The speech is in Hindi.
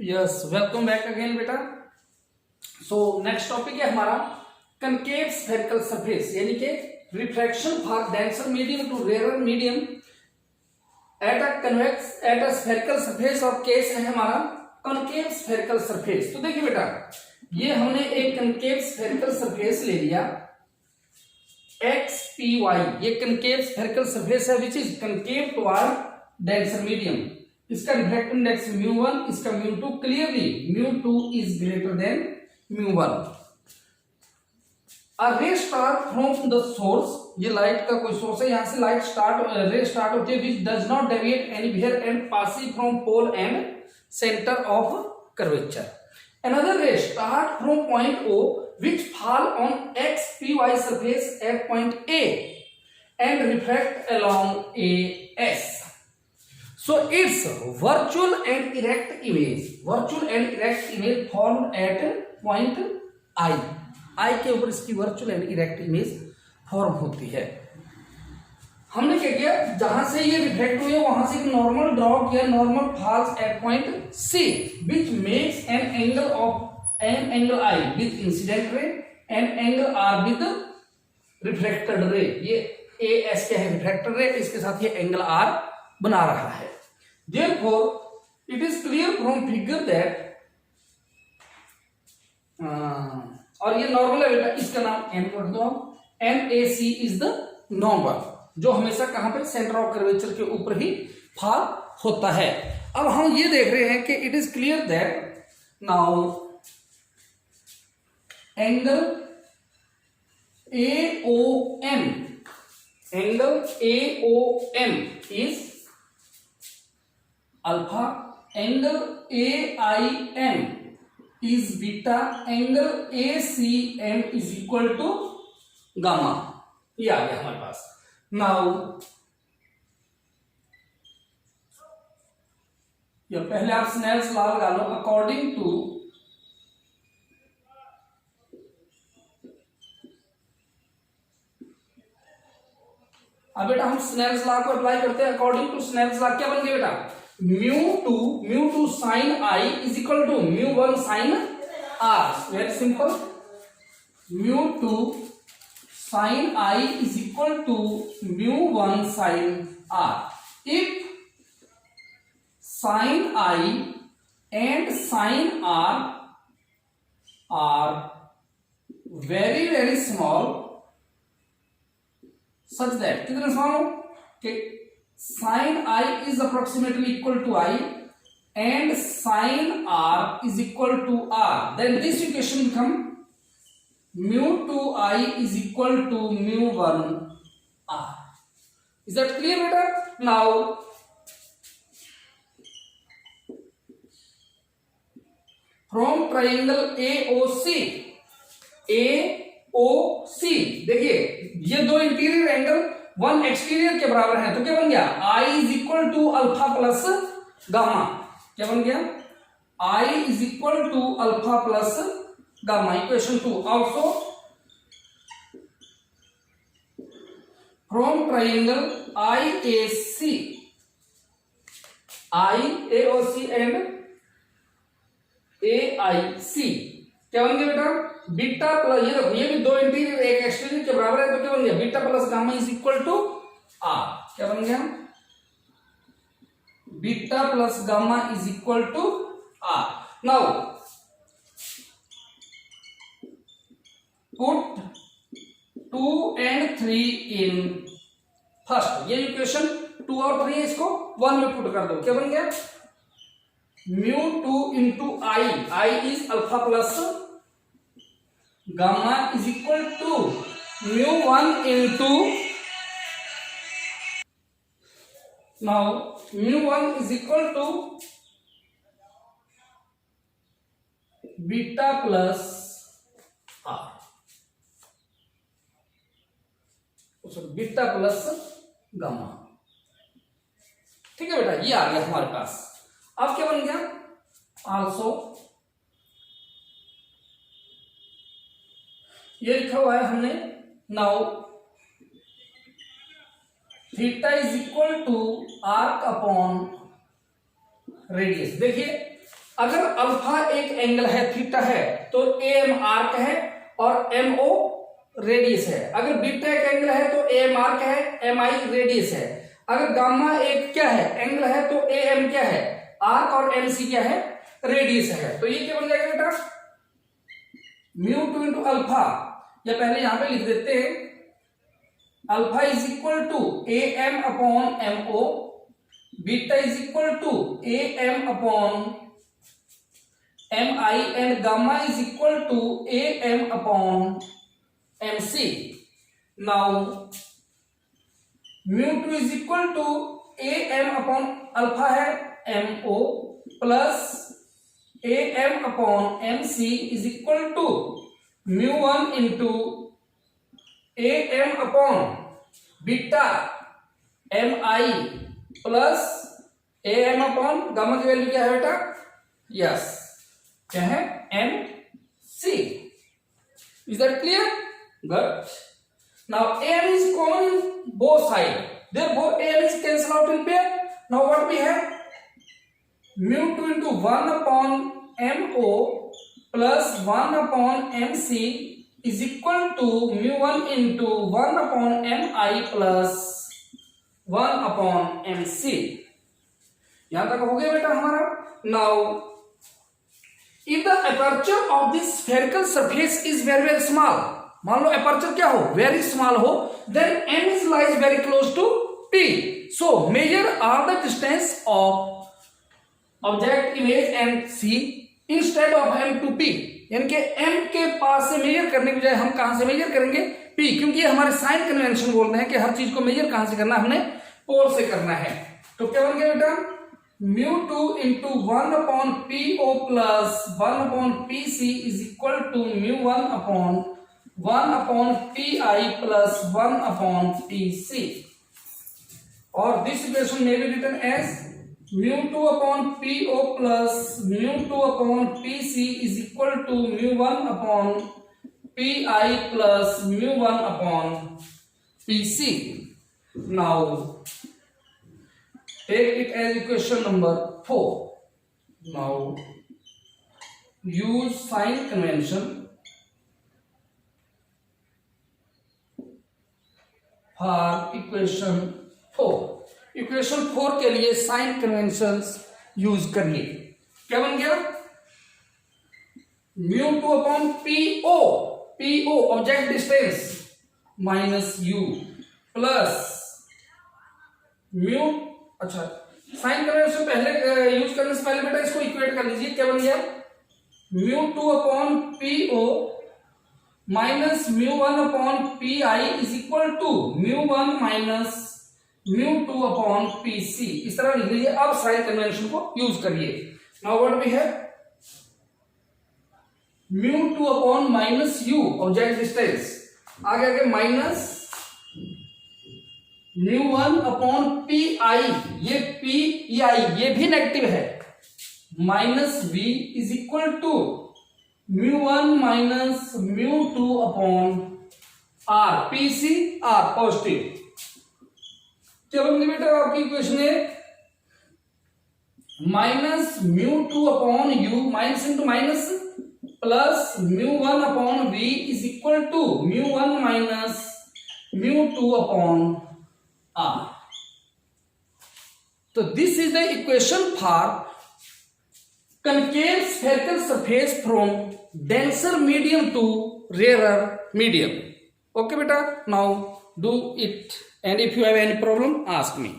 यस, वेलकम बैक अगेन बेटा। सो नेक्स्ट टॉपिक है हमारा कनकेव स्फेरिकल सरफेस, यानी कि refraction for denser medium to rarer medium at a spherical surface. और केस है हमारा कनकेव स्फेरिकल सरफेस। तो देखिए बेटा, ये हमने एक कनकेव स्फेरिकल सरफेस ले लिया XPY, ये कनकेव स्फेरिकल सरफेस है which is concave toward denser medium. इसका रिफ्रैक्टिव इंडेक्स μ1, इसका μ2। Clearly μ2 is greater than μ1। A ray start from the source, ये लाइट का कोई सोर्स है, यहां से लाइट रे स्टार्ट होती है which does not deviate anywhere and passing from pole and centre of curvature. Another ray start from point O which fall on XPY surface at point A and refract along AS. So its virtual and erect image formed at point I के ऊपर इसकी virtual and erect image form होती है। हमने क्या किया, जहां से ये रिफ्लेक्ट हुई है वहां से एक नॉर्मल ड्रॉ किया, normal falls at point C which makes an angle I with incident ray and angle R with refracted ray। ये AS क्या है, रिफ्लेक्टेड रे, इसके साथ ये एंगल R बना रहा है। Therefore it is clear from figure that और ये नॉर्मल है बेटा, इसका नाम N रख दो आप। NAC इज द नॉर्मल, जो हमेशा कहां पे सेंटर ऑफ कर्वेचर के ऊपर ही फॉल होता है। अब हम ये देख रहे हैं कि it is clear that now angle AOM is alpha, angle AIM is beta, angle ACM is equal to gamma. ये आ गया हमारे पास। नाउ या पहले आप स्नेल्स लॉ लगा लो। अकॉर्डिंग टू अब बेटा हम स्नेल्स लॉ को अप्लाई करते हैं। अकॉर्डिंग टू स्नेल्स लॉ क्या बन गया बेटा, mu2 sin I is equal to mu1 sin R। Very simple, mu2 sin I is equal to mu1 sin R। if sin I and sin R are very small such that, कितने स्मॉल हो कि sin I is approximately equal to I and sin R is equal to R, then this equation become mu2I is equal to mu1 R। Is that clear better? Now from triangle AOC देखिए ये दो इंटीरियर एंगल वन एक्सटीरियर के बराबर है, तो क्या बन गया, I is equal to alpha plus gamma. क्या बन गया, I is equal to alpha plus gamma. Equation 2 also from triangle IAOC and AIC क्या बन गया बेटा, बीटा प्लस, ये देखो ये भी दो इंटीरियर एक एक्सटीरियर के बराबर है, तो क्या बन गया, beta plus gamma is equal to R। क्या बन गया, beta plus gamma is equal to R। Now put 2 and 3 in first, ये इक्वेशन 2 और 3 इसको 1 में पुट कर दो। क्या बन गया, mu2 into I is alpha plus gamma is equal to mu1 into, now mu1 is equal to beta plus R, beta plus gamma. ठीक है बेटा, ये आ गया हमारे पास। अब क्या बन गया, आल्सो ये लिखा हुआ है हमने, now theta is equal to arc upon radius. देखिए अगर अल्फा एक एंगल है, थीटा है, तो AM आर्क है और MO रेडियस है। अगर बीटा एक एंगल है तो AM आर्क है, MI रेडियस है। अगर गामा एक क्या है, एंगल है, तो AM क्या है, आर्क, और MC क्या है, रेडियस है। तो ये क्या बन जाएगा बेटा, μ2 इंटू अल्फा, या पहले यहां पे लिख देते हैं, alpha is equal to AM upon MO, beta is equal to AM upon MI, and gamma is equal to AM upon MC। Now μ2 is equal to AM upon alpha है MO plus AM upon MC is equal to μ1 into AM upon beta MI plus AM upon gamma की वैल्यू क्या है बेटा, यस, क्या है, MC। Is that clear? Good. Now AM is common in both sides, therefore AM is cancelled out in pair. Now what we have, μ2 into 1 upon MO plus 1 upon MC is equal to μ1 into 1 upon MI plus 1 upon MC। यहां तक हो गया बेटा हमारा। Now if the aperture of this spherical surface is very very small, मान लो aperture क्या हो, very small हो, then M is lies very close to P, so measure all the distance of object image and C instead of M to P, यानी कि M के पास से मेजर करने के बजाय हम कहां से मेजर करेंगे, P, क्योंकि ये हमारे साइन कन्वेंशन बोल रहे हैं कि हर चीज को मेजर कहां से करना, हमने पोल से करना है। तो क्या बन गया बेटा, μ2 into 1 upon PO plus 1 upon PC is equal to μ1 upon 1 upon PI plus 1 upon PC, और this equation may be written as μ2 upon PO plus μ2 upon PC is equal to μ1 upon PI plus μ1 upon PC. Now take it as equation number 4. Now use sign convention for equation 4। Equation 4 के लिए साइन कन्वेंशंस यूज करिए। क्या बन गया, μ2 upon PO object distance minus U plus mu, अच्छा साइन कन्वेंशन पहले यूज करने से पहले बेटा इसको इक्वेट कर लीजिए। क्या बन गया, μ2 upon PO minus μ1 upon PI is equal to μ1 minus μ2 upon PC, इस तरह लिख लीजिए। अब साइन कन्वेंशन को यूज करिए। Now what we have, μ2 upon minus U object distance, आगे आगे माइनस μ1 अपॉन PI, ये PI ये भी नेगेटिव है, minus V is equal to μ1 minus μ2 upon R, PC R positive. क्या बन बेटा आपकी इक्वेशन है, minus μ2 upon U, minus into minus, plus μ1 upon V is equal to μ1 minus μ2 upon R। तो this is the equation for concave spherical surface from denser medium to rarer medium. Okay beta, now do it, and if you have any problem ask me.